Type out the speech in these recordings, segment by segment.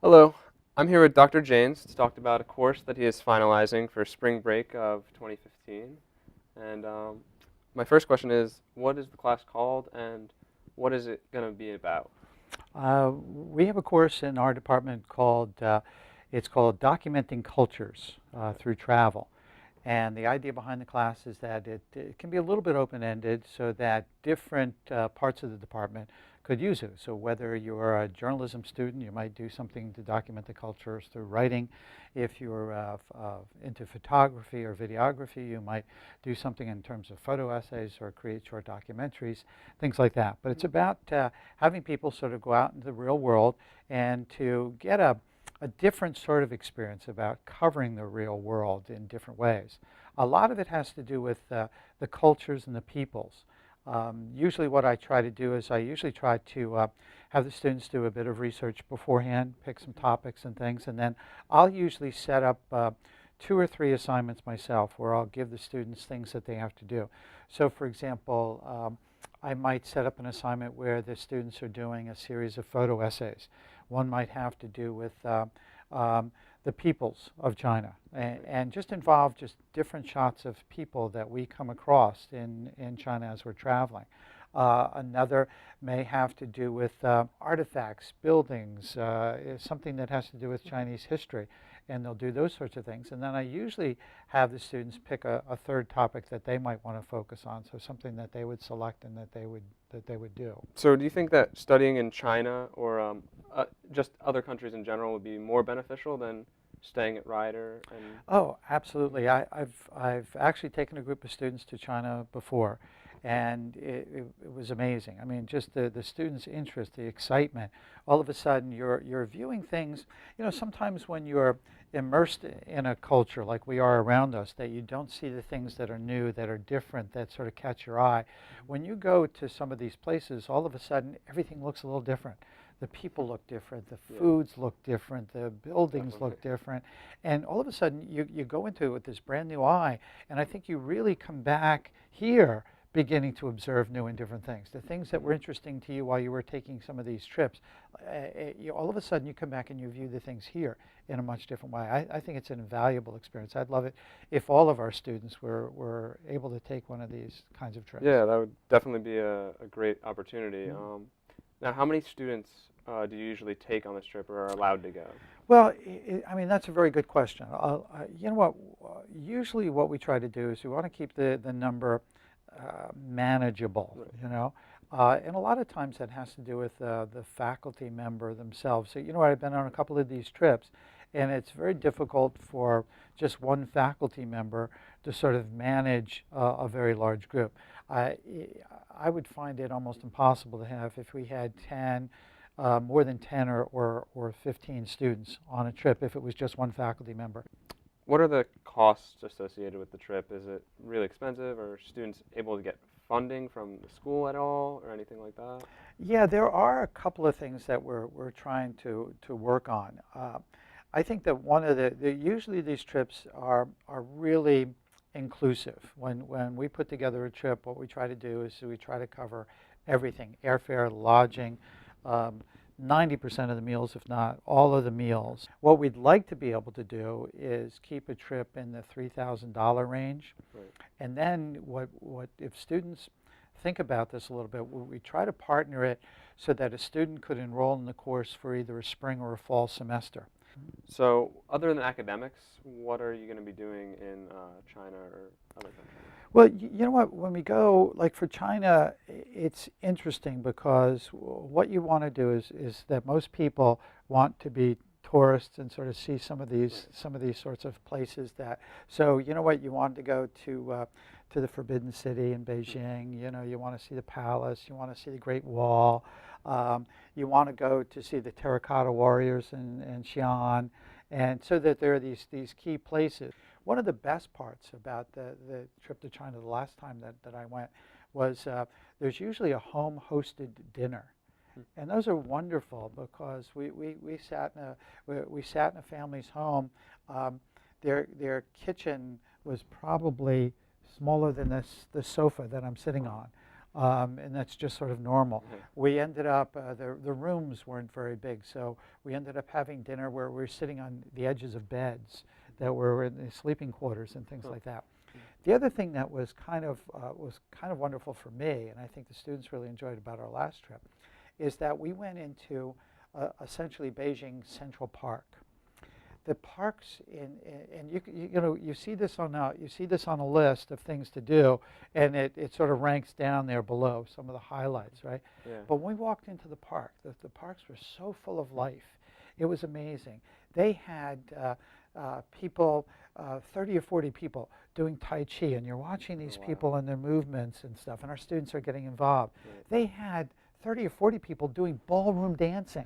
Hello, I'm here with Dr. James to talk about a course that he is finalizing for spring break of 2015. And my first question is, what is the class called and what is it going to be about? We have a course in our department called, it's called Documenting Cultures Through Travel. And the idea behind the class is that it can be a little bit open-ended so that different parts of the department could use it. So whether you're a journalism student, you might do something to document the cultures through writing. If you're into photography or videography, you might do something in terms of photo essays or create short documentaries, things like that. But it's about having people sort of go out into the real world and to get a different sort of experience about covering the real world in different ways. A lot of it has to do with the cultures and the peoples. Usually what I try to do is I usually try to have the students do a bit of research beforehand, pick some topics and things, and then I'll usually set up 2 or 3 assignments myself where I'll give the students things that they have to do. So for example, I might set up an assignment where the students are doing a series of photo essays. One might have to do with the peoples of China and just involve just different shots of people that we come across in China as we're traveling. Another may have to do with artifacts, buildings, something that has to do with Chinese history, and they'll do those sorts of things. And then I usually have the students pick a third topic that they might want to focus on, so something that they would select and that they would do. So do you think that studying in China or just other countries in general would be more beneficial than staying at Ryder? And Oh, absolutely. I've actually taken a group of students to China before, and it was amazing. I mean, just the students' interest, the excitement. All of a sudden, you're viewing things. You know, sometimes when you're immersed in a culture like we are around us, that you don't see the things that are new, that are different, that sort of catch your eye. When you go to some of these places, all of a sudden, everything looks a little different. The people look different, the yeah, foods look different, the buildings definitely. look different. And all of a sudden, you go into it with this brand new eye, and I think you really come back here beginning to observe new and different things. The things that were interesting to you while you were taking some of these trips, all of a sudden you come back and you view the things here in a much different way. I think it's an invaluable experience. I'd love it if all of our students were able to take one of these kinds of trips. Yeah, that would definitely be a great opportunity. Mm. Now, how many students do you usually take on this trip or are allowed to go? Well, I mean, that's a very good question. You know what? Usually, what we try to do is we want to keep the number manageable. Right. You know, and a lot of times that has to do with the faculty member themselves. So, you know what? I've been on a couple of these trips, and it's very difficult for just one faculty member to sort of manage a very large group. I I would find it almost impossible to have if we had 10 more than 10 or 15 students on a trip if it was just one faculty member. What are the costs associated with the trip? Is it really expensive? Or are students able to get funding from the school at all or anything like that? Yeah, there are a couple of things that we're trying to work on. I think that one of usually these trips are really inclusive. When we put together a trip, what we try to do is we try to cover everything: airfare, lodging, um, 90% of the meals, if not all of the meals. What we'd like to be able to do is keep a trip in the $3,000 range. Right. And then what if students think about this a little bit, we try to partner it so that a student could enroll in the course for either a spring or a fall semester. So, other than academics, what are you going to be doing in China or other countries? Well, you know what? When we go, like for China, it's interesting because what you want to do is that most people want to be tourists and sort of see Right. some of these sorts of places that. So you know what? You want to go to the Forbidden City in Beijing. You know, you want to see the palace. You want to see the Great Wall. You want to go to see the terracotta warriors in Xi'an, and so that there are these key places. One of the best parts about the trip to China the last time that I went was there's usually a home-hosted dinner. Hmm. And those are wonderful because we sat in we sat in a family's home. Their kitchen was probably smaller than the sofa that I'm sitting on. And that's just sort of normal. Yeah. We ended up, the rooms weren't very big, so we ended up having dinner where we were sitting on the edges of beds that were in the sleeping quarters and things Huh. like that. The other thing that was kind of wonderful for me, and I think the students really enjoyed about our last trip, is that we went into essentially Beijing Central Park. The parks and you know, you see this on a list of things to do, and it sort of ranks down there below some of the highlights, right? Yeah. But when we walked into the park, the parks were so full of life. It was amazing. They had people, 30 or 40 people doing Tai Chi, and you're watching these Oh, wow. people and their movements and stuff, and our students are getting involved. Right. They had 30 or 40 people doing ballroom dancing.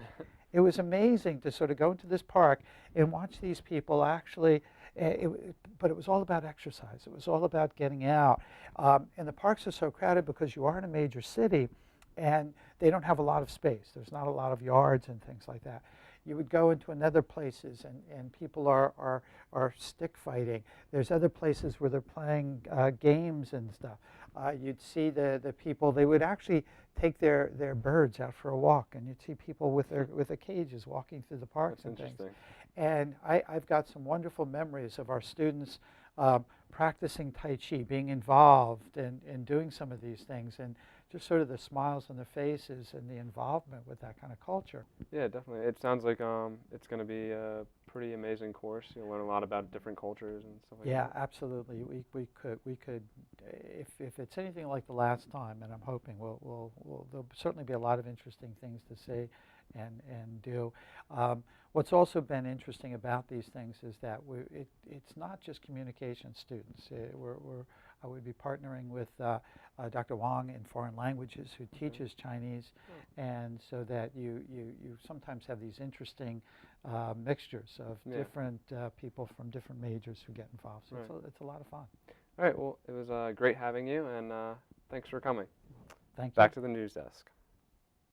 It was amazing to sort of go into this park and watch these people actually, but it was all about exercise. It was all about getting out. And the parks are so crowded because you are in a major city and they don't have a lot of space. There's not a lot of yards and things like that. You would go into another places and people are stick fighting. There's other places where they're playing games and stuff. You'd see the people, they would actually take their birds out for a walk, and you'd see people with their cages walking through the parks That's and things. interesting. And I've got some wonderful memories of our students practicing Tai Chi, being involved in doing some of these things, and just sort of the smiles on their faces and the involvement with that kind of culture. Yeah, definitely. It sounds like it's going to be a pretty amazing course. You'll learn a lot about different cultures and stuff like Yeah, that. absolutely. We could, if it's anything like the last time, and I'm hoping there'll certainly be a lot of interesting things to see and do. What's also been interesting about these things is that it's not just communication students. I would be partnering with Dr. Wang in foreign languages who teaches Chinese, and so that you sometimes have these interesting mixtures of different people from different majors who get involved. So it's a lot of fun. All right. Well, it was great having you, and thanks for coming. Thank you. Back to the news desk.